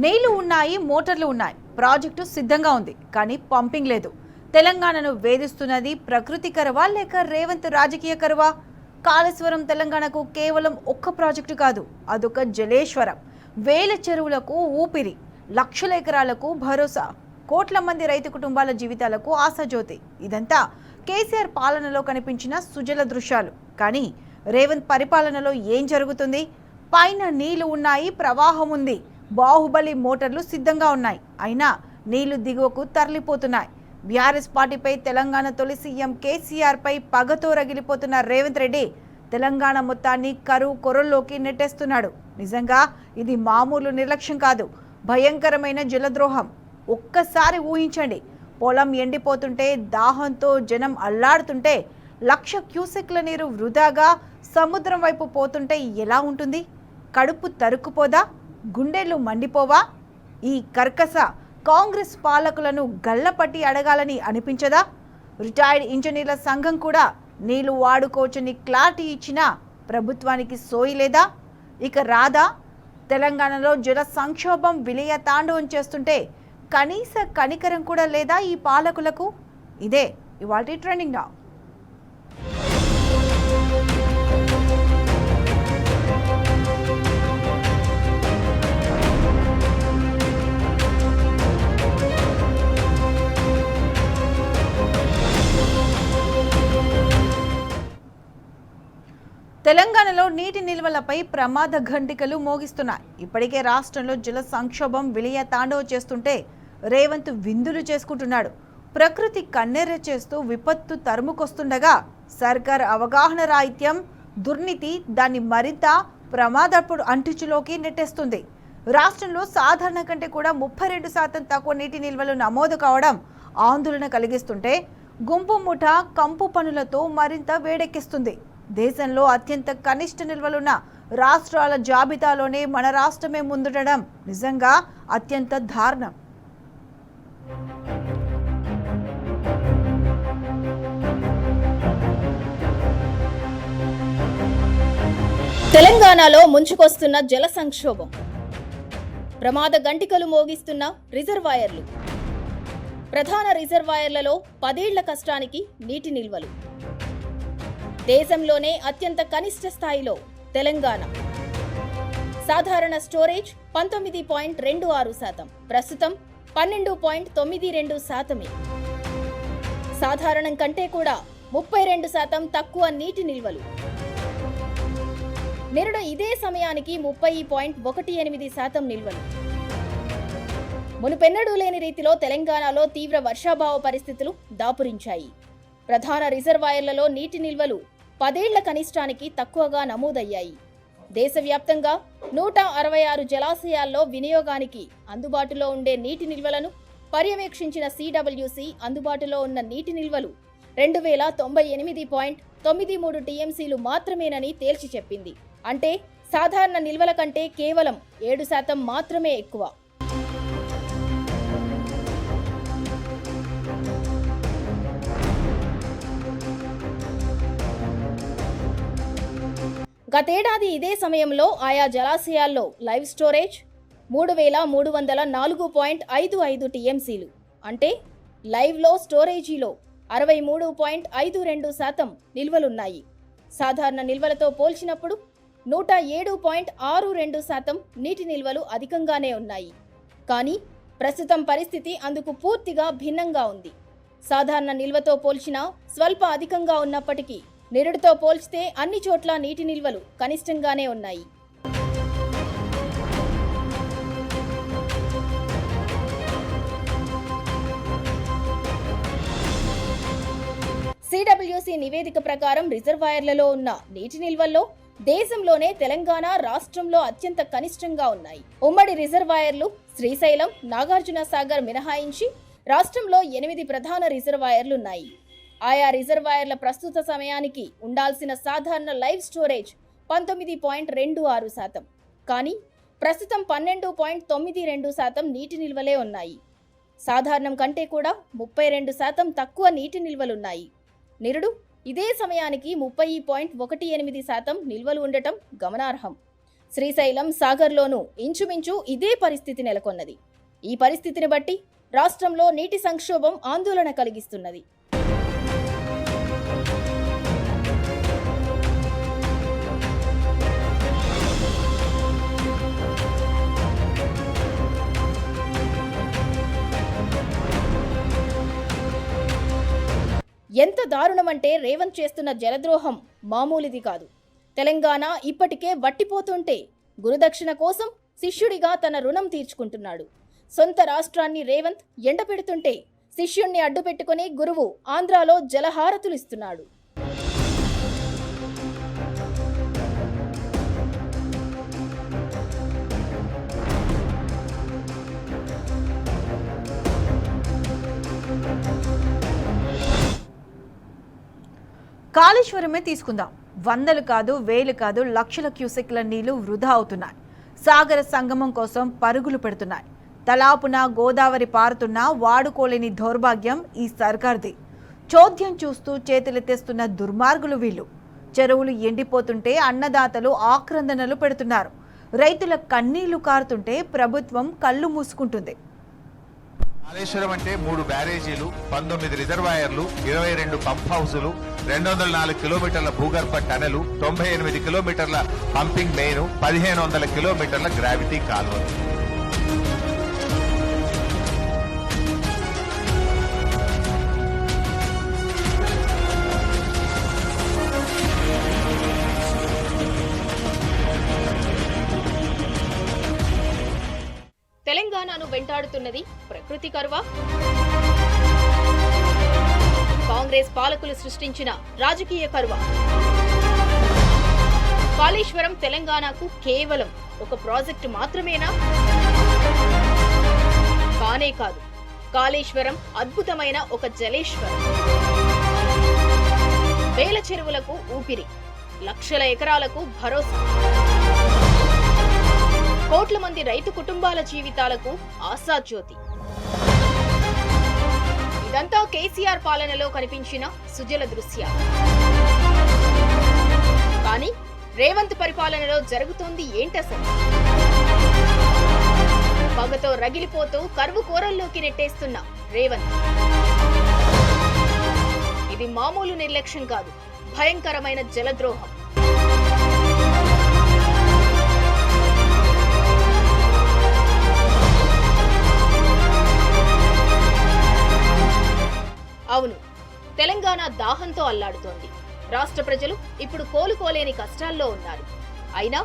నీళ్లు ఉన్నాయి, మోటార్లు ఉన్నాయి, ప్రాజెక్టు సిద్ధంగా ఉంది, కానీ పంపింగ్ లేదు. తెలంగాణను వేధిస్తున్నది ప్రకృతి కరువా లేక రేవంత్ రాజకీయ కరువా? కాళేశ్వరం తెలంగాణకు కేవలం ఒక్క ప్రాజెక్టు కాదు, అదొక జలేశ్వరం. వేల చెరువులకు ఊపిరి, లక్షల ఎకరాలకు భరోసా, కోట్ల మంది రైతు కుటుంబాల జీవితాలకు ఆశాజ్యోతి. ఇదంతా కేసీఆర్ పాలనలో కనిపించిన సుజల దృశ్యాలు. కానీ రేవంత్ పరిపాలనలో ఏం జరుగుతుంది? పైన నీళ్లు ఉన్నాయి, ప్రవాహం ఉంది, బాహుబలి మోటార్లు సిద్ధంగా ఉన్నాయి, అయినా నీళ్లు దిగువకు తరలిపోతున్నాయి. బీఆర్ఎస్ పార్టీపై తెలంగాణ తొలి సీఎం కేసీఆర్ పై పగతో రగిలిపోతున్న రేవంత్ రెడ్డి తెలంగాణ మొత్తాన్ని కరువు కొరల్లోకి నెట్టేస్తున్నాడు. నిజంగా ఇది మామూలు నిర్లక్ష్యం కాదు, భయంకరమైన జలద్రోహం. ఒక్కసారి ఊహించండి, పొలం ఎండిపోతుంటే, దాహంతో జనం అల్లాడుతుంటే, 1,00,000 క్యూసెక్ల నీరు వృధాగా సముద్రం వైపు పోతుంటే ఎలా ఉంటుంది? కడుపు తరుక్కుపోదా? గుండెలు మండిపోవా? ఈ కర్కస కాంగ్రెస్ పాలకులను గల్లపట్టి అడగాలని అనిపించదా? రిటైర్డ్ ఇంజనీర్ల సంఘం కూడా నీళ్లు వాడుకోవచ్చని క్లారిటీ ఇచ్చినా ప్రభుత్వానికి సోయలేదా? ఇక రాదా? తెలంగాణలో జల సంక్షోభం విలయ తాండవం చేస్తుంటే కనీస కనికరం కూడా లేదా ఈ పాలకులకు? ఇదే ఇవాల్టి ట్రెండింగ్ నౌ. తెలంగాణలో నీటి నిల్వలపై ప్రమాద ఘంటికలు మోగిస్తున్నాయి. ఇప్పటికే రాష్ట్రంలో జల సంక్షోభం విలయ తాండవం చేస్తుంటే రేవంత్ విందులు చేసుకుంటున్నాడు. ప్రకృతి కన్నెర్ర చేస్తూ విపత్తు తరుముకొస్తుండగా సర్కార్ అవగాహన రాహిత్యం, దుర్నీతి దాన్ని మరింత ప్రమాదపు అంటించులోకి నెట్టేస్తుంది. రాష్ట్రంలో సాధారణ కంటే కూడా 32% తక్కువ నీటి నిల్వలు నమోదు కావడం ఆందోళన కలిగిస్తుంటే గుంపు ముఠా కంపు పనులతో మరింత వేడెక్కిస్తుంది. దేశంలో అత్యంత కనిష్ట నిల్వలున్న రాష్ట్రాల జాబితాలోనే మన రాష్ట్రమే ముందుండడం నిజంగా అత్యంత దారుణం. తెలంగాణలో ముంచుకొస్తున్న జల సంక్షోభం, ప్రమాద గంటికలు మోగిస్తున్న రిజర్వాయర్లు, ప్రధాన రిజర్వాయర్లలో 10 ఏళ్ల కష్టానికి నీటి నిల్వలు. దేశంలోనే అత్యంత కనిష్ట స్థాయిలో తెలంగాణ. సాధారణ స్టోరేజ్ 19.26%, ప్రస్తుతం 12.92%. సాధారణం కంటే కూడా 32% తక్కువ నీటి నిల్వలు. నిరుడు ఇదే సమయానికి 30.18% నిల్వలు. మునుపెన్నడూ లేని రీతిలో తెలంగాణలో తీవ్ర వర్షాభావ పరిస్థితులు దాపురించాయి. ప్రధాన రిజర్వాయర్లలో నీటి నిల్వలు 10 ఏళ్ల కనిష్టానికి తక్కువగా నమోదయ్యాయి. దేశవ్యాప్తంగా 166 జలాశయాల్లో వినియోగానికి అందుబాటులో ఉండే నీటి నిల్వలను పర్యవేక్షించిన సిడబ్ల్యూసి అందుబాటులో ఉన్న నీటి నిల్వలు 2098.93 టీఎంసీలు మాత్రమేనని తేల్చి చెప్పింది. అంటే సాధారణ నిల్వల కంటే కేవలం 7% మాత్రమే ఎక్కువ. గతేడాది ఇదే సమయంలో ఆయా జలాశయాల్లో లైవ్ స్టోరేజ్ 3,304.55 టీఎంసీలు, అంటే లైవ్లో స్టోరేజీలో 63.52% నిల్వలున్నాయి. సాధారణ నిల్వలతో పోల్చినప్పుడు 107.62% నీటి నిల్వలు అధికంగానే ఉన్నాయి. కానీ ప్రస్తుతం పరిస్థితి అందుకు పూర్తిగా భిన్నంగా ఉంది. సాధారణ నిల్వతో పోల్చినా స్వల్ప అధికంగా ఉన్నప్పటికీ నిరుడుతో పోల్చితే అన్ని చోట్ల నీటి నిల్వలు కనిష్టంగానే ఉన్నాయి. సిడబ్ల్యూసి నివేదిక ప్రకారం రిజర్వాయర్లలో ఉన్న నీటి నిల్వల్లో దేశంలోనే తెలంగాణ రాష్ట్రంలో అత్యంత కనిష్టంగా ఉన్నాయి. ఉమ్మడి రిజర్వాయర్లు శ్రీశైలం, నాగార్జున సాగర్ మినహాయించి రాష్ట్రంలో 8 ప్రధాన రిజర్వాయర్లున్నాయి. ఆయా రిజర్వాయర్ల ప్రస్తుత సమయానికి ఉండాల్సిన సాధారణ లైవ్ స్టోరేజ్ 19.26%, కానీ ప్రస్తుతం 12.92% నీటి నిల్వలే ఉన్నాయి. సాధారణం కంటే కూడా 32% తక్కువ నీటి నిల్వలున్నాయి. నిరుడు ఇదే సమయానికి 30.18% నిల్వలు ఉండటం గమనార్హం. శ్రీశైలం, సాగర్లోనూ ఇంచుమించు ఇదే పరిస్థితి నెలకొన్నది. ఈ పరిస్థితిని బట్టి రాష్ట్రంలో నీటి సంక్షోభం ఆందోళన కలిగిస్తున్నది. ఎంత దారుణమంటే రేవంత్ చేస్తున్న జలద్రోహం మామూలుది కాదు. తెలంగాణ ఇప్పటికే వట్టిపోతుంటే గురుదక్షిణ కోసం శిష్యుడిగా తన రుణం తీర్చుకుంటున్నాడు. సొంత రాష్ట్రాన్ని రేవంత్ ఎండపెడుతుంటే శిష్యుణ్ణి అడ్డుపెట్టుకుని గురువు ఆంధ్రాలో జలహారతులిస్తున్నాడు. కాళేశ్వరమే తీసుకుందాం. వందలు కాదు, వేలు కాదు, లక్షల క్యూసెక్ల నీళ్లు వృధా అవుతున్నాయి. సాగర సంగమం కోసం పరుగులు పెడుతున్నాయి. తలాపున గోదావరి పారుతున్నా వాడుకోలేని దౌర్భాగ్యం ఈ సర్కార్ది. చోద్యం చూస్తూ చేతులెత్తేస్తున్న దుర్మార్గులు వీళ్ళు. చెరువులు ఎండిపోతుంటే అన్నదాతలు ఆక్రందనలు పెడుతున్నారు. రైతుల కన్నీళ్లు కారుతుంటే ప్రభుత్వం కళ్ళు మూసుకుంటుంది. కాళేశ్వరం అంటే 3 బ్యారేజీలు, 19 రిజర్వాయర్లు, 22 పంప్ హౌసులు, 204 కిలోమీటర్ల భూగర్భ టనెలు, 98 కిలోమీటర్ల పంపింగ్ మెయిన్, 1500 కిలోమీటర్ల గ్రావిటీ కాలువలు. తెలంగాణను వెంటాడుతున్నది ప్రకృతి కరువా? కాంగ్రెస్ పాలకులు సృష్టించిన రాజకీయ కరువా? కాళేశ్వరం తెలంగాణకు కేవలం ఒక ప్రాజెక్టు మాత్రమేనా? కానే కాదు. కాళేశ్వరం అద్భుతమైన ఒక జలేశ్వరం. వేల చెరువులకు ఊపిరి, లక్షల ఎకరాలకు భరోసా, కోట్ల మంది రైతు కుటుంబాల జీవితాలకు ఆశాజ్యోతి. ఇదంతా కేసీఆర్ పాలనలో కనిపించిన సుజల దృశ్యాలు. కానీ రేవంత్ పరిపాలనలో జరుగుతోంది ఏంటసలు? పగతో రగిలిపోతూ కరువు కోరల్లోకి నెట్టేస్తున్న రేవంత్. ఇది మామూలు నిర్లక్ష్యం కాదు, భయంకరమైన జలద్రోహం. అవును, తెలంగాణ దాహంతో అల్లాడుతోంది. రాష్ట్ర ప్రజలు ఇప్పుడు కోలుకోలేని కష్టాల్లో ఉన్నారు. అయినా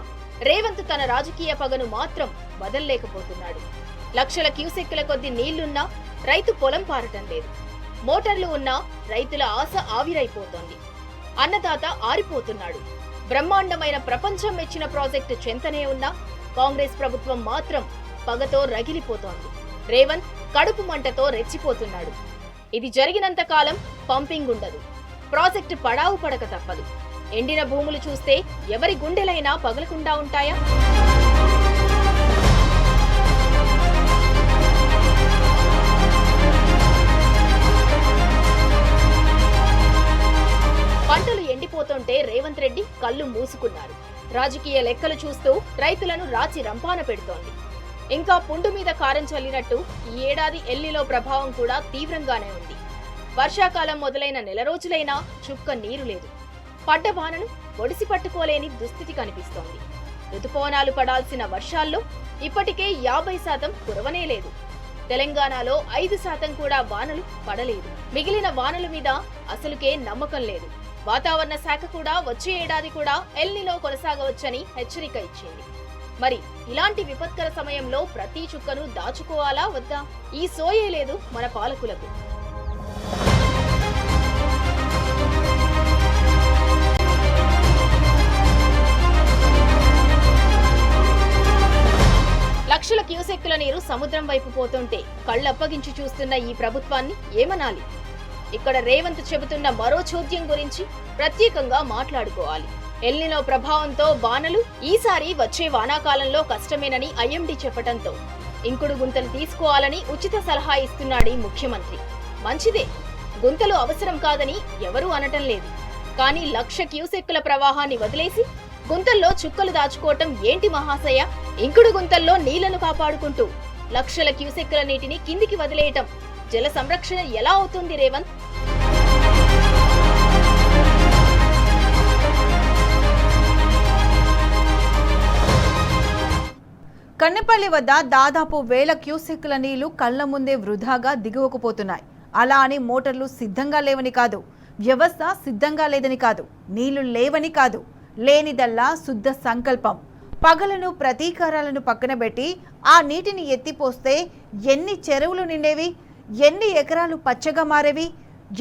రేవంత్ తన రాజకీయ పగను మాత్రం వదల్లేకపోతున్నాడు. లక్షల క్యూసెక్కుల కొద్ది నీళ్లున్నా రైతు పొలం పారటం లేదు. మోటార్లు ఉన్నా రైతుల ఆశ ఆవిరైపోతోంది. అన్నదాత ఆరిపోతున్నాడు. బ్రహ్మాండమైన ప్రపంచం మెచ్చిన ప్రాజెక్టు చెంతనే ఉన్నా కాంగ్రెస్ ప్రభుత్వం మాత్రం పగతో రగిలిపోతోంది. రేవంత్ కడుపు మంటతో రెచ్చిపోతున్నాడు. ఇది జరిగినంత కాలం పంపింగ్ ఉండదు. ప్రాజెక్టు పడావు పడక తప్పదు. ఎండిన భూములు చూస్తే ఎవరి గుండెలైనా పగలకుండా ఉంటాయా? పంటలు ఎండిపోతుంటే రేవంత్ రెడ్డి కళ్ళు మూసుకున్నారు. రాజకీయ లెక్కలు చూస్తూ రైతులను రాచి రంపాన పెడుతోంది. ఇంకా పుండు మీద కారం చల్లినట్టు ఈ ఏడాది ఎల్నినో ప్రభావం కూడా తీవ్రంగానే ఉంది. వర్షాకాలం మొదలైన నెల రోజులైనా చుక్క నీరు లేదు. పడ్డ వానను ఒడిసి పట్టుకోలేని దుస్థితి కనిపిస్తోంది. ఋతుపవనాలు పడాల్సిన వర్షాల్లో ఇప్పటికే 50% కురవనే లేదు. తెలంగాణలో 5% కూడా వానలు పడలేదు. మిగిలిన వానల మీద అసలుకే నమ్మకం లేదు. వాతావరణ శాఖ కూడా వచ్చే ఏడాది కూడా ఎల్నినో కొనసాగవచ్చని హెచ్చరిక ఇచ్చింది. మరి ఇలాంటి విపత్కర సమయంలో ప్రతి చుక్కను దాచుకోవాలా వద్దా? ఈ సోయే లేదు మన పాలకులకు. లక్షల క్యూసెక్కుల నీరు సముద్రం వైపు పోతుంటే కళ్ళప్పగించి చూస్తున్న ఈ ప్రభుత్వాన్ని ఏమనాలి? ఇక్కడ రేవంత్ చెబుతున్న మరో చోద్యం గురించి ప్రత్యేకంగా మాట్లాడుకోవాలి. ఎల్నినో ప్రభావంతో వానలు ఈసారి వచ్చే వానాకాలంలో కష్టమేనని ఐఎండీ చెప్పడంతో ఇంకుడు గుంతలు తీసుకోవాలని ఉచిత సలహా ఇస్తున్నాడు ముఖ్యమంత్రి. మంచిదే, గుంతలు అవసరం కాదని ఎవరూ అనటం లేదు. కానీ 1,00,000 క్యూసెక్కుల ప్రవాహాన్ని వదిలేసి గుంతల్లో చుక్కలు దాచుకోవటం ఏంటి మహాశయ? ఇంకుడు గుంతల్లో నీళ్లను కాపాడుకుంటూ లక్షల క్యూసెక్కుల నీటిని కిందికి వదిలేయటం జల సంరక్షణ ఎలా అవుతుంది రేవంత్? కన్నెపల్లి వద్ద దాదాపు 1000 క్యూసెక్కుల నీళ్లు కళ్ల ముందే వృధాగా దిగువకు పోతున్నాయి. అలా అని మోటార్లు సిద్ధంగా లేవని కాదు, వ్యవస్థ సిద్ధంగా లేదని కాదు, నీళ్లు లేవని కాదు, లేనిదల్లా శుద్ధ సంకల్పం. పగలను ప్రతీకారాలను పక్కన పెట్టి ఆ నీటిని ఎత్తిపోస్తే ఎన్ని చెరువులు నిండేవి, ఎన్ని ఎకరాలు పచ్చగా మారేవి,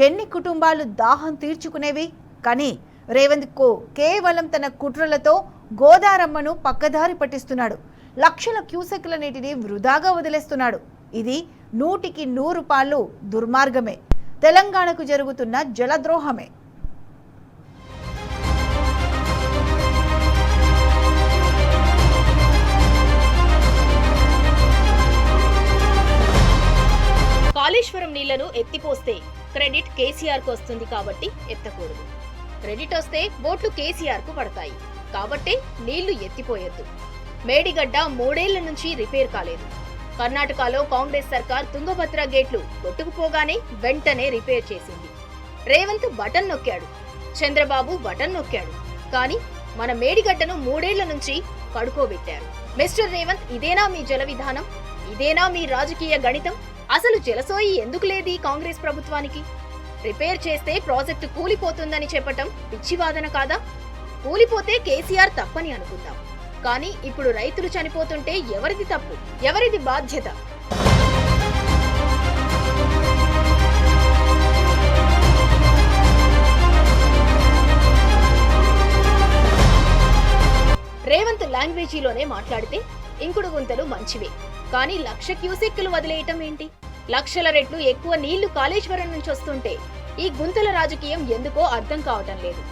ఎన్ని కుటుంబాలు దాహం తీర్చుకునేవి. కానీ రేవంత్ కేవలం తన కుట్రలతో గోదారమ్మను పక్కదారి పట్టిస్తున్నాడు. లక్షల క్యూసెక్ల నీటిని వృధాగా వదిలేస్తున్నాడు. ఇది 100కి 100 పాళ్ళు దుర్మార్గమే, తెలంగాణకు జరుగుతున్న జలద్రోహమే. కాళేశ్వరం నీళ్లను ఎత్తిపోస్తే క్రెడిట్ కేసీఆర్ కు వస్తుంది కాబట్టి ఎత్తకూడదు. క్రెడిట్ వస్తే బోట్లు కేసీఆర్ కు పడతాయి కాబట్టే నీళ్లు ఎత్తిపోయొద్దు. మేడిగడ్డ 3 ఏళ్ల నుంచి రిపేర్ కాలేదు. కర్ణాటకలో కాంగ్రెస్ సర్కార్ తుంగభద్ర గేట్లు కొట్టుకుపోగానే వెంటనే రిపేర్ చేసింది. రేవంత్ బటన్ నొక్కాడు, చంద్రబాబు బటన్ నొక్కాడు. కానీ మన మేడిగడ్డను 3 ఏళ్ల నుంచి పడుకోబెట్టారు. మిస్టర్ రేవంత్, ఇదేనా మీ జల విధానం? ఇదేనా మీ రాజకీయ గణితం? అసలు జలసోయి ఎందుకు లేది కాంగ్రెస్ ప్రభుత్వానికి? రిపేర్ చేస్తే ప్రాజెక్టు కూలిపోతుందని చెప్పటం పిచ్చివాదన కాదా? కూలిపోతే కేసీఆర్ తప్పని అనుకుందాం. కానీ ఇప్పుడు రైతులు చనిపోతుంటే ఎవరిది తప్పు, ఎవరిది బాధ్యత? రేవంత్ లాంగ్వేజీలోనే మాట్లాడితే ఇంకుడు గుంతలు మంచివే, కానీ 1,00,000 క్యూసెక్కులు వదిలేయటం ఏంటి? లక్షల రెట్లు ఎక్కువ నీళ్లు కాళేశ్వరం నుంచి వస్తుంటే ఈ గుంతల రాజకీయం ఎందుకో అర్థం కావటం లేదు.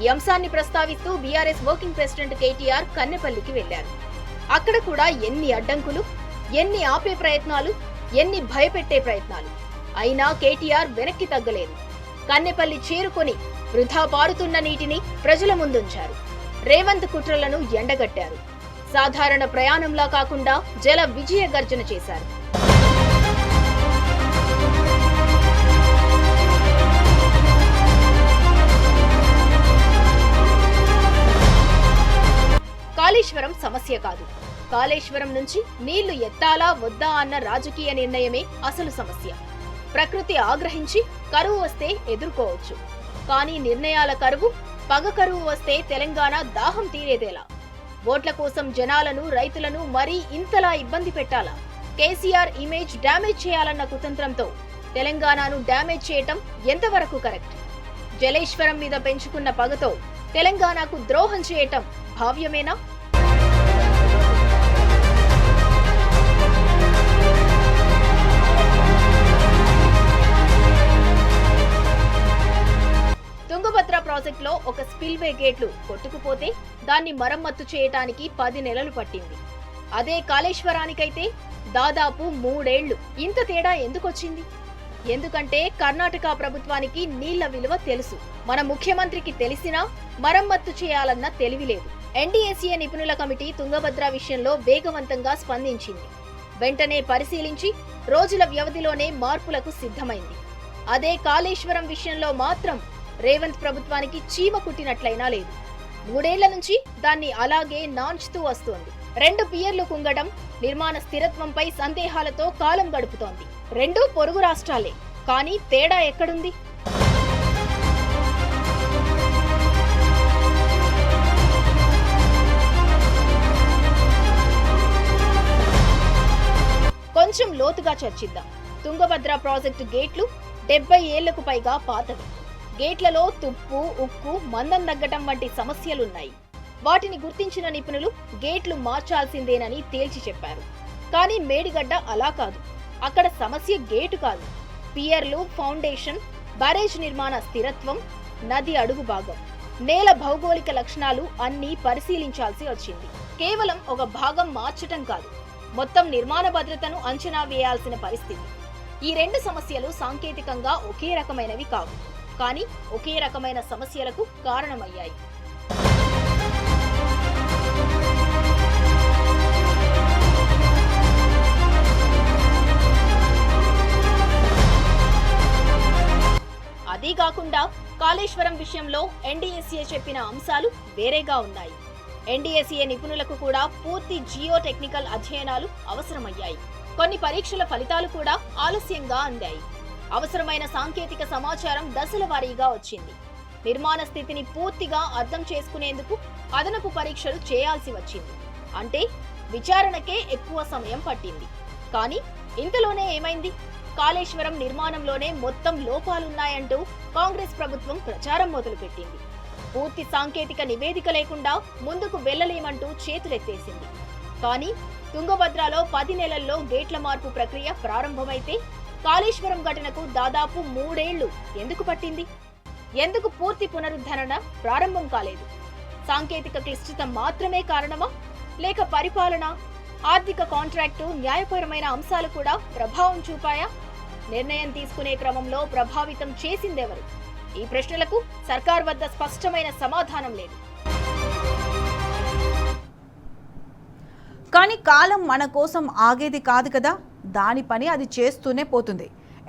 ఈ అంశాన్ని ప్రస్తావిస్తూ బీఆర్ఎస్ వర్కింగ్ ప్రెసిడెంట్ కేటీఆర్ కన్నెపల్లికి వెళ్లారు. అక్కడ కూడా ఎన్ని అడ్డంకులు, ఎన్ని ఆపే ప్రయత్నాలు, ఎన్ని భయపెట్టే ప్రయత్నాలు. అయినా కేటీఆర్ వెనక్కి తగ్గలేదు. కన్నెపల్లి చేరుకొని వృధా పారుతున్న నీటిని ప్రజల ముందుంచారు. రేవంత్ కుట్రలను ఎండగట్టారు. సాధారణ ప్రయాణంలా కాకుండా జల విజయ గర్జన చేశారు. కాళేశ్వరం సమస్య కాదు. కాళేశ్వరం నుంచి నీళ్లు ఎత్తాలా వద్దా అన్న రాజకీయ నిర్ణయమే అసలు సమస్య. ప్రకృతి ఆగ్రహించి కరువు వస్తే ఎదుర్కోవచ్చు, కానీ నిర్ణయాల కరువు, పగ కరువు వస్తే తెలంగాణ దాహం తీరేదేలా? ఓట్ల కోసం జనాలను, రైతులను మరీ ఇంతలా ఇబ్బంది పెట్టాలా? కేసీఆర్ ఇమేజ్ డ్యామేజ్ చేయాలన్న కుతంత్రంతో తెలంగాణను డ్యామేజ్ చేయటం ఎంతవరకు కరెక్ట్? జలేశ్వరం మీద పెంచుకున్న పగతో తెలంగాణకు ద్రోహం చేయటం భావ్యమేనా? తుంగభద్ర ప్రాజెక్టులో ఒక స్పిల్వే గేట్లు కొట్టుకుపోతే దాన్ని మరమ్మత్తు చేయటానికి 10 నెలలు పట్టింది. అదే కాళేశ్వరానికైతే దాదాపు 3 ఏళ్లు. ఇంత తేడా ఎందుకొచ్చింది? ఎందుకంటే కర్ణాటక ప్రభుత్వానికి నీళ్ల విలువ తెలుసు. మన ముఖ్యమంత్రికి తెలిసినా మరమ్మత్తు చేయాలన్న తెలివి లేదు. ఎన్డీఏసీఏ నిపుణుల కమిటీ తుంగభద్ర విషయంలో వేగవంతంగా స్పందించింది. వెంటనే పరిశీలించి రోజుల వ్యవధిలోనే మార్పులకు సిద్ధమైంది. అదే కాళేశ్వరం విషయంలో మాత్రం రేవంత్ ప్రభుత్వానికి చీమ కుట్టినట్లయినా లేదు. 3 ఏళ్ల నుంచి దాన్ని అలాగే నాంచుతూ వస్తోంది. 2 పియర్లు కుంగడం, నిర్మాణ స్థిరత్వంపై సందేహాలతో కాలం గడుపుతోంది. 2 పొరుగు రాష్ట్రాలే, కానీ తేడా ఎక్కడుంది? కొంచెం లోతుగా చర్చిద్దాం. తుంగభద్ర ప్రాజెక్టు గేట్లు 70 ఏళ్లకు పైగా పాతవి. గేట్లలో తుప్పు, ఉక్కు, మందం తగ్గటం వంటి సమస్యలున్నాయి. వాటిని గుర్తించిన నిపుణులు గేట్లు మార్చాల్సిందేనని తేల్చి చెప్పారు. కానీ మేడిగడ్డ అలా కాదు. అక్కడ సమస్య గేటు కాదు, పియర్లు, ఫౌండేషన్, బ్యారేజ్ నిర్మాణ స్థిరత్వం, నది అడుగు భాగం, నేల భౌగోళిక లక్షణాలు అన్నీ పరిశీలించాల్సి వచ్చింది. కేవలం ఒక భాగం మార్చటం కాదు, మొత్తం నిర్మాణ భద్రతను అంచనా వేయాల్సిన పరిస్థితి. ఈ 2 సమస్యలు సాంకేతికంగా ఒకే రకమైనవి కావు, కానీ ఒకే రకమైన సమస్యలకు కారణమయ్యాయి. అదీ కాకుండా కాళేశ్వరం విషయంలో ఎన్డీఎస్ఏ చెప్పిన అంశాలు వేరేగా ఉన్నాయి. ఎన్డీఎస్ఏ నిపుణులకు కూడా పూర్తి జియో టెక్నికల్ అధ్యయనాలు అవసరమయ్యాయి. కొన్ని పరీక్షల ఫలితాలు కూడా ఆలస్యంగా అందాయి. అవసరమైన సాంకేతిక సమాచారం దశల వారీగా వచ్చింది. నిర్మాణ స్థితిని పూర్తిగా అర్థం చేసుకునేందుకు అదనపు పరీక్షలు చేయాల్సి వచ్చింది. అంటే విచారణకే ఎక్కువ సమయం పట్టింది. కానీ ఇంతలోనే ఏమైంది? కాళేశ్వరం నిర్మాణంలోనే మొత్తం లోపాలున్నాయంటూ కాంగ్రెస్ ప్రభుత్వం ప్రచారం మొదలుపెట్టింది. పూర్తి సాంకేతిక నివేదిక లేకుండా ముందుకు వెళ్లలేమంటూ చేతులెత్తేసింది. కానీ తుంగభద్రలో 10 నెలల్లో గేట్ల మార్పు ప్రక్రియ ప్రారంభమైతే కాళేశ్వరం ఘటనకు దాదాపు 3 ఏళ్లు ఎందుకు పట్టింది? ఎందుకు పూర్తి పునరుద్ధరణ ప్రారంభం కాలేదు? సాంకేతిక క్లిష్టత మాత్రమే కారణమా? లేక పరిపాలన, ఆర్థిక కాంట్రాక్టు, న్యాయపరమైన అంశాలు కూడా ప్రభావం చూపాయా? నిర్ణయం తీసుకునే క్రమంలో ప్రభావితం చేసిందెవరు? ఈ ప్రశ్నలకు సర్కార్ వద్ద స్పష్టమైన సమాధానం లేదు. కానీ కాలం మన కోసం ఆగేది కాదు కదా, దాని పని అది చేస్తూనే పోతుంది.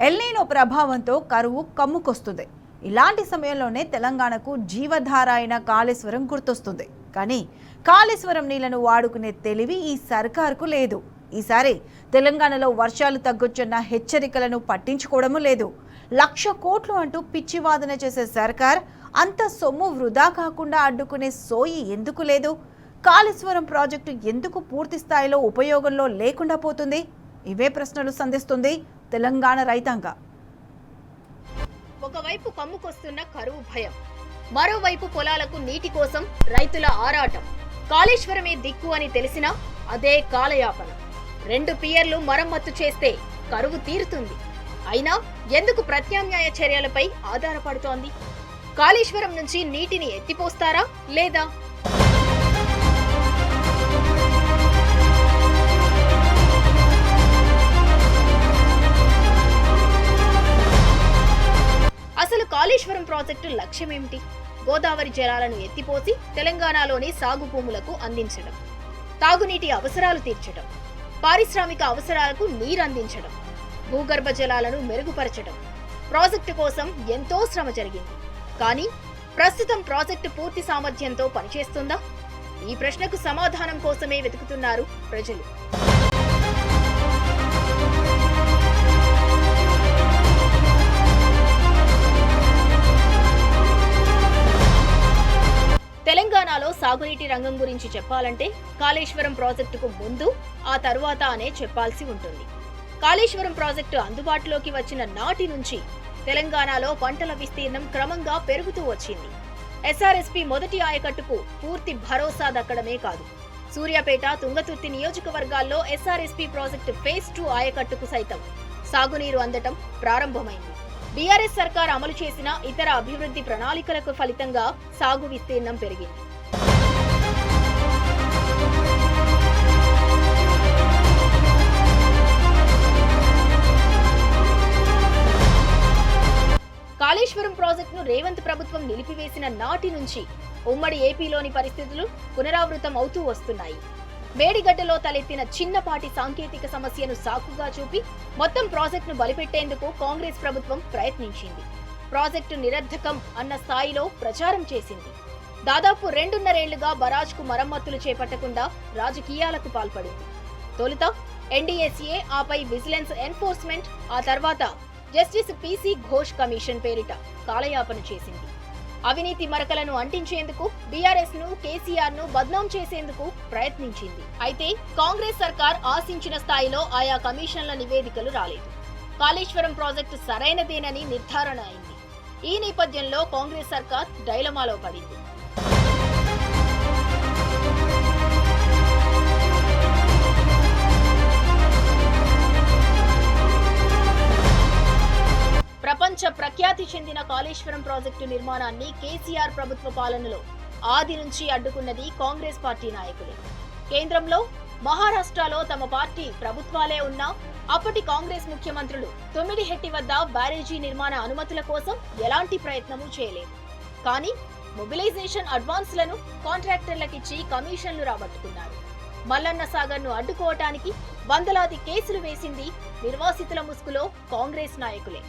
ఎల్నినో ప్రభావంతో కరువు కమ్ముకొస్తుంది. ఇలాంటి సమయంలోనే తెలంగాణకు జీవధార అయిన కాళేశ్వరం గుర్తొస్తుంది. కానీ కాళేశ్వరం నీళ్లను వాడుకునే తెలివి ఈ సర్కారుకు లేదు. ఈసారి తెలంగాణలో వర్షాలు తగ్గొచ్చన్న హెచ్చరికలను పట్టించుకోవడము లేదు. 1,00,000 కోట్లు అంటూ పిచ్చివాదన చేసే సర్కార్ అంత సొమ్ము వృధా కాకుండా అడ్డుకునే సోయి ఎందుకు లేదు? కాళేశ్వరం ప్రాజెక్టు ఎందుకు పూర్తి స్థాయిలో ఉపయోగంలో లేకుండా పోతుంది? ఇవే ప్రశ్నలు సంధిస్తుంది తెలంగాణ రైతాంగ. ఒకవైపు కమ్ముకొస్తున్న కరువు భయం, మరోవైపు పొలాలకు నీటి కోసం రైతుల ఆరాటం. కాళేశ్వరమే దిక్కు అని తెలిసినా అదే కాలయాపన. 2 పియర్లు మరమ్మత్తు చేస్తే కరువు తీరుతుంది. అయినా ఎందుకు ప్రత్యామ్నాయ చర్యలపై ఆధారపడుతోంది? కాళేశ్వరం నుంచి నీటిని ఎత్తిపోస్తారా లేదా? అసలు కాళేశ్వరం ప్రాజెక్టు లక్ష్యమేమిటి? గోదావరి జలాలను ఎత్తిపోసి తెలంగాణలోని సాగు భూములకు అందించడం, తాగునీటి అవసరాలు తీర్చడం, పారిశ్రామిక అవసరాలకు నీరందించడం, భూగర్భ జలాలను మెరుగుపరచడం. ప్రాజెక్టు కోసం ఎంతో శ్రమ జరిగింది. కానీ ప్రస్తుతం ప్రాజెక్టు పూర్తి సామర్థ్యంతో పనిచేస్తుందా? ఈ ప్రశ్నకు సమాధానం కోసమే వెతుకుతున్నారు ప్రజలు. తెలంగాణలో సాగునీటి రంగం గురించి చెప్పాలంటే కాళేశ్వరం ప్రాజెక్టుకు ముందు, ఆ తరువాత అనే చెప్పాల్సి ఉంటుంది. కాళేశ్వరం ప్రాజెక్టు అందుబాటులోకి వచ్చిన నాటి నుంచి తెలంగాణలో పంటల విస్తీర్ణం క్రమంగా పెరుగుతూ వచ్చింది. ఎస్ఆర్ఎస్పీ మొదటి ఆయకట్టుకు పూర్తి భరోసా దక్కడమే కాదు, సూర్యాపేట, తుంగతుర్తి నియోజకవర్గాల్లో ఎస్ఆర్ఎస్పీ ప్రాజెక్టు ఫేజ్ 2 ఆయకట్టుకు సైతం సాగునీరు అందటం ప్రారంభమైంది. బీఆర్ఎస్ సర్కార్ అమలు చేసిన ఇతర అభివృద్ధి ప్రణాళికలకు ఫలితంగా సాగు విస్తీర్ణం పెరిగింది. కాళేశ్వరం ప్రాజెక్టును రేవంత్ ప్రభుత్వం నిలిపివేసిన నాటి నుంచి ఉమ్మడి ఏపీలోని పరిస్థితులు పునరావృతం అవుతూ వస్తున్నాయి. మేడిగడ్డలో తలెత్తిన చిన్నపాటి సాంకేతిక సమస్యను సాకుగా చూపి మొత్తం ప్రాజెక్టును బలిపెట్టేందుకు కాంగ్రెస్ ప్రభుత్వం ప్రయత్నించింది. ప్రాజెక్టు నిరర్ధకం అన్న స్థాయిలో ప్రచారం చేసింది. దాదాపు 2.5 ఏళ్లుగా బరాజ్కు మరమ్మతులు చేపట్టకుండా రాజకీయాలకు పాల్పడింది. తొలుత ఎన్డీఎస్ఏ, ఆపై విజిలెన్స్ ఎన్ఫోర్స్మెంట్, ఆ తర్వాత జస్టిస్ పీసీ ఘోష్ కమిషన్ పేరిట కాలయాపన చేసింది. అవినీతి మరకలను అంటించేందుకు బీఆర్ఎస్ ను, కేసీఆర్ ను బద్నాం చేసేందుకు ప్రయత్నించింది. అయితే కాంగ్రెస్ సర్కార్ ఆశించిన స్థాయిలో ఆయా కమిషన్ల నివేదికలు రాలేదు. కాళేశ్వరం ప్రాజెక్టు సరైనదేనని నిర్ధారణ అయింది. ఈ నేపథ్యంలో కాంగ్రెస్ సర్కార్ డైలమాలో పడింది. ప్రపంచ ప్రఖ్యాతి చెందిన కాళేశ్వరం ప్రాజెక్టు నిర్మాణాన్ని కేసీఆర్ ప్రభుత్వ పాలనలో ఆది నుంచి అడ్డుకున్నది కాంగ్రెస్ పార్టీ నాయకులే. కేంద్రంలో, మహారాష్ట్రలో తమ పార్టీ ప్రభుత్వాలే ఉన్నా అప్పటి కాంగ్రెస్ ముఖ్యమంత్రులు తుమ్మిడిహెట్టి వద్ద బ్యారేజీ నిర్మాణ అనుమతుల కోసం ఎలాంటి ప్రయత్నమూ చేయలేదు. కానీ మొబిలైజేషన్ అడ్వాన్స్లను కాంట్రాక్టర్లకిచ్చి కమిషన్లు రాబట్టుకున్నారు. మల్లన్న సాగర్ను అడ్డుకోవటానికి వందలాది కేసులు వేసింది నిర్వాసితుల ముసుగులో కాంగ్రెస్ నాయకులే.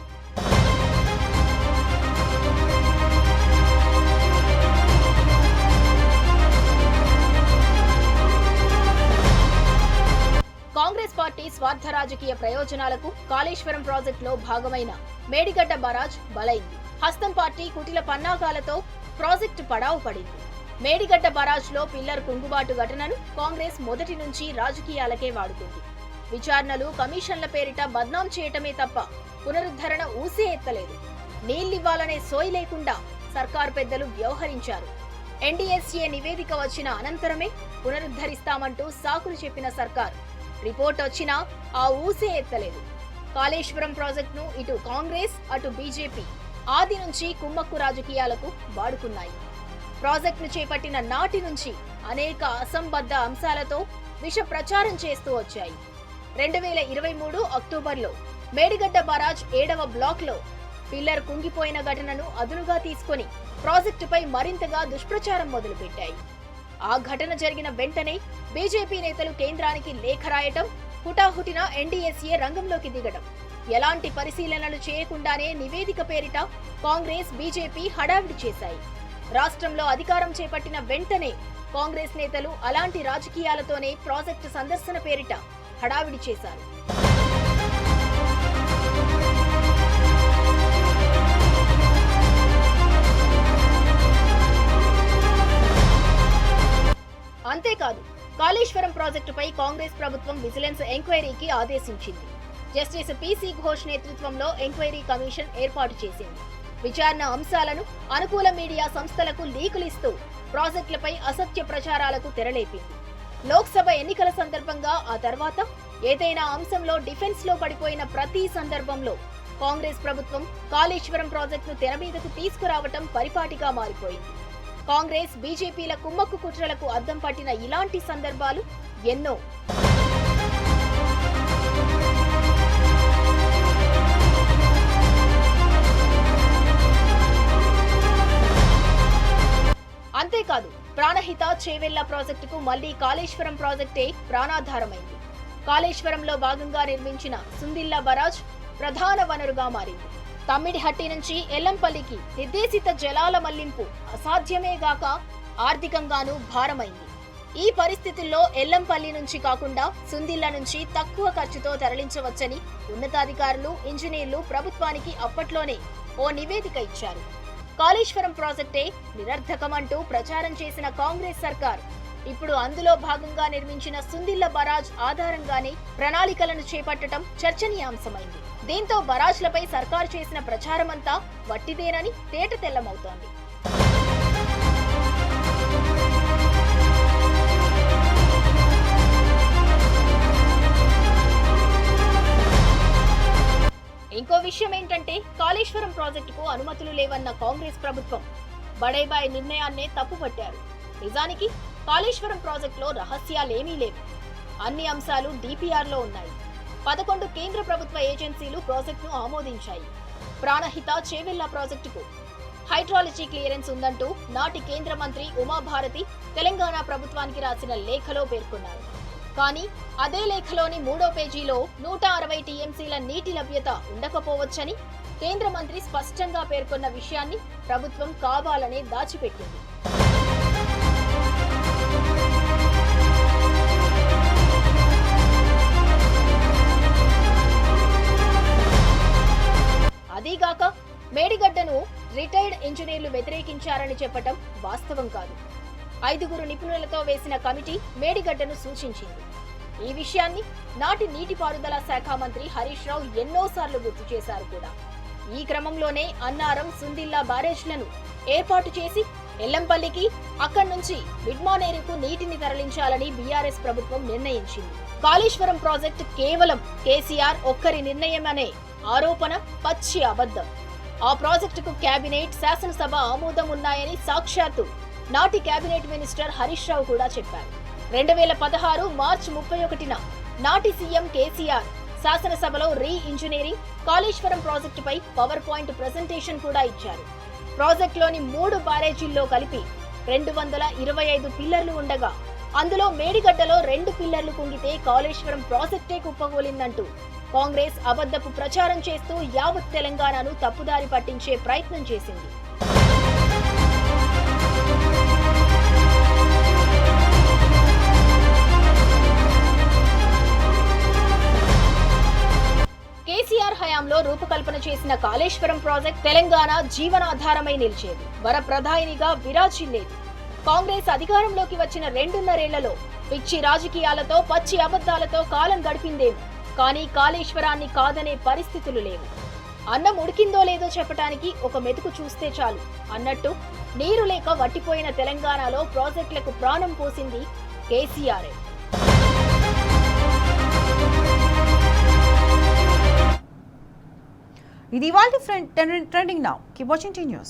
కాంగ్రెస్ పార్టీ స్వార్థ రాజకీయ ప్రయోజనాలకు కాళేశ్వరం ప్రాజెక్టులో భాగమైన మేడిగడ్డ బరాజ్ బలైంది. హస్తం పార్టీ కుటిల పన్నాగాలతో ప్రాజెక్టు పడావు పడింది. మేడిగడ్డ బరాజ్ లో పిల్లర్ కుంగుబాటు ఘటనను కాంగ్రెస్ మొదటి నుంచి రాజకీయాలకే వాడుకుంది. విచారణలు, కమిషన్ల పేరిట బద్నాం చేయటమే తప్ప పునరుద్ధరణ ఊసే ఎత్తలేదు. నీళ్లివ్వాలనే సోయి లేకుండా సర్కారు పెద్దలు వ్యవహరించారు. ఎన్డీఎస్ఏ నివేదిక వచ్చిన అనంతరమే పునరుద్ధరిస్తామంటూ సాకులు చెప్పిన సర్కార్ రిపోర్ట్ వచ్చినా ఆ ఊసే ఎత్తలేదు. కాళేశ్వరం ప్రాజెక్టును ఇటు కాంగ్రెస్ అటు బీజేపీ ఆది నుంచి కుమ్మక్కు రాజకీయాలకు వాడుకున్నాయి. ప్రాజెక్టును చేపట్టిన నాటి నుంచి అనేక అసంబద్ధ అంశాలతో విష ప్రచారం చేస్తూ వచ్చాయి. 2023 అక్టోబర్లో మేడిగడ్డ బరాజ్ 7వ బ్లాక్లో పిల్లర్ కుంగిపోయిన ఘటనను అదునుగా తీసుకొని ప్రాజెక్టుపై మరింతగా దుష్ప్రచారం మొదలుపెట్టాయి. ఆ ఘటన జరిగిన వెంటనే బీజేపీ నేతలు కేంద్రానికి లేఖ రాయటం, హుటాహుటిన ఎన్డీఎస్ఏ రంగంలోకి దిగడం, ఎలాంటి పరిశీలనలు చేయకుండానే నివేదిక పేరిట కాంగ్రెస్, బీజేపీ హడావిడి చేశాయి. రాష్ట్రంలో అధికారం చేపట్టిన వెంటనే కాంగ్రెస్ నేతలు అలాంటి రాజకీయాలతోనే ప్రాజెక్టు సందర్శన పేరిట హడావిడి చేశారు. అంతేకాదు, కాళేశ్వరం ప్రాజెక్టుపై కాంగ్రెస్ ప్రభుత్వం విజిలెన్స్ ఎంక్వైరీకి ఆదేశించింది. జస్టిస్ పీసీ ఘోష్ నేతృత్వంలో ఎంక్వైరీ కమిషన్ ఏర్పాటు చేసింది. విచారణ అంశాలను అనుకూల మీడియా సంస్థలకు లీకులిస్తూ ప్రాజెక్టులపై అసత్య ప్రచారాలకు తెరలేపింది. లోక్సభ ఎన్నికల సందర్భంగా ఆ తర్వాత ఏదైనా అంశంలో డిఫెన్స్ లో పడిపోయిన ప్రతి సందర్భంలో కాంగ్రెస్ ప్రభుత్వం కాళేశ్వరం ప్రాజెక్టును తెర మీదకు తీసుకురావటం పరిపాటిగా మారిపోయింది. కాంగ్రెస్, బీజేపీల కుమ్మక్కు కుట్రలకు అద్దం పట్టిన ఇలాంటి సందర్భాలు ఎన్నో. అంతేకాదు, ప్రాణహిత చేవెళ్ల ప్రాజెక్టుకు మళ్లీ కాళేశ్వరం ప్రాజెక్టే ప్రాణాధారమైంది. కాళేశ్వరంలో భాగంగా నిర్మించిన సుందిల్లా బరాజ్ ప్రధాన వనరుగా మారింది. తమ్మిడిహట్టి నుంచి ఎల్లంపల్లికి నిర్దేశిత జలాల మళ్లింపు అసాధ్యమే గాక ఆర్థికంగానూ భారమైంది. ఈ పరిస్థితుల్లో ఎల్లంపల్లి నుంచి కాకుండా సుందిల్లా నుంచి తక్కువ ఖర్చుతో తరలించవచ్చని ఉన్నతాధికారులు, ఇంజనీర్లు ప్రభుత్వానికి అప్పట్లోనే ఓ నివేదిక ఇచ్చారు. కాళేశ్వరం ప్రాజెక్టే నిరర్థకమంటూ ప్రచారం చేసిన కాంగ్రెస్ సర్కార్ ఇప్పుడు అందులో భాగంగా నిర్మించిన సుందిల్ల బరాజ్ ఆధారంగానే ప్రణాళికలను చేపట్టడం చర్చనీయాంశమైంది. దీంతో బరాజ్లపై సర్కారు చేసిన ప్రచారమంతా వట్టిదేనని తేటతెల్లమవుతోంది. ఇంకో విషయం ఏంటంటే, కాళేశ్వరం ప్రాజెక్టుకు అనుమతులు లేవన్న కాంగ్రెస్ ప్రభుత్వం బడైబాయ్ నిర్ణయాన్నే తప్పుపట్టారు. నిజానికి కాళేశ్వరం ప్రాజెక్టులో రహస్యాలేమీ లేవు. అన్ని అంశాలు డిపిఆర్లో ఉన్నాయి. 11 కేంద్ర ప్రభుత్వ ఏజెన్సీలు ప్రాజెక్టును ఆమోదించాయి. ప్రాణహిత చేవెళ్ల ప్రాజెక్టుకు హైడ్రాలజీ క్లియరెన్స్ ఉందంటూ నాటి కేంద్ర మంత్రి ఉమాభారతి తెలంగాణ ప్రభుత్వానికి రాసిన లేఖలో పేర్కొన్నారు. కానీ అదే లేఖలోని 3వ పేజీలో 160 టీఎంసీల నీటి లభ్యత ఉండకపోవచ్చని కేంద్ర మంత్రి స్పష్టంగా పేర్కొన్న విషయాన్ని ప్రభుత్వం కావాలనే దాచిపెట్టింది. అదీగాక మేడిగడ్డను రిటైర్డ్ ఇంజనీర్లు వ్యతిరేకించారని చెప్పటం వాస్తవం కాదు. 5 నిపుణులతో వేసిన కమిటీ మేడిగడ్డను సూచించింది. ఈ విషయాన్ని నాటి నీటిపారుదల శాఖ మంత్రి హరీష్ రావు ఎన్నోసార్లు గుర్తు చేశారు కూడా. ఈ క్రమంలోనే అన్నారం, సుందిల్లా బ్యారేజ్లను ఏర్పాటు చేసి ఎల్లంపల్లికి, అక్కడి నుంచి మిడ్మానేరుకు నీటిని తరలించాలని బీఆర్ఎస్ ప్రభుత్వం నిర్ణయించింది. కాళేశ్వరం ప్రాజెక్టు కేవలం కేసీఆర్ ఒక్కరి నిర్ణయమనే ఆరోపణ పచ్చి అబద్ధం. ఆ ప్రాజెక్టుకు కేబినెట్, శాసనసభ ఆమోదం ఉన్నాయని సాక్షాత్తు నాటి కేబినెట్ మినిస్టర్ హరీష్ రావు కూడా చెప్పారు. 2016 మార్చి 31న నాటి సీఎం కేసీఆర్ శాసనసభలో రీ ఇంజనీరింగ్ కాళేశ్వరం ప్రాజెక్టుపై పవర్ పాయింట్ ప్రెజెంటేషన్ కూడా ఇచ్చారు. ప్రాజెక్టులోని 3 బ్యారేజీల్లో కలిపి 225 పిల్లర్లు ఉండగా అందులో మేడిగడ్డలో 2 పిల్లర్లు కుంగితే కాళేశ్వరం ప్రాజెక్టే కుప్పకూలిందంటూ కాంగ్రెస్ అబద్ధపు ప్రచారం చేస్తూ యావత్ తెలంగాణను తప్పుదారి పట్టించే ప్రయత్నం చేసింది. కేసీఆర్ హయాంలో రూపకల్పన చేసిన కాళేశ్వరం ప్రాజెక్ట్ తెలంగాణ జీవనాధారమై నిలిచేది. వరప్రధాయినిగా విరాజిల్లేది. కాంగ్రెస్ అధికారంలోకి వచ్చిన 2.5 ఏళ్లలో పిచ్చి రాజకీయాలతో పచ్చి అబద్ధాలతో కాలం గడిపిందేమో కానీ కాళేశ్వరాన్ని కాదనే పరిస్థితులు లేవు. అన్నం ఉడికిందో లేదో చెప్పటానికి ఒక మెతుకు చూస్తే చాలు అన్నట్టు నీరు లేక వట్టిపోయిన తెలంగాణలో ప్రాజెక్టులకు ప్రాణం పోసింది కేసీఆర్. ఇది ఇవాల్టి trending now. Keep watching tea news.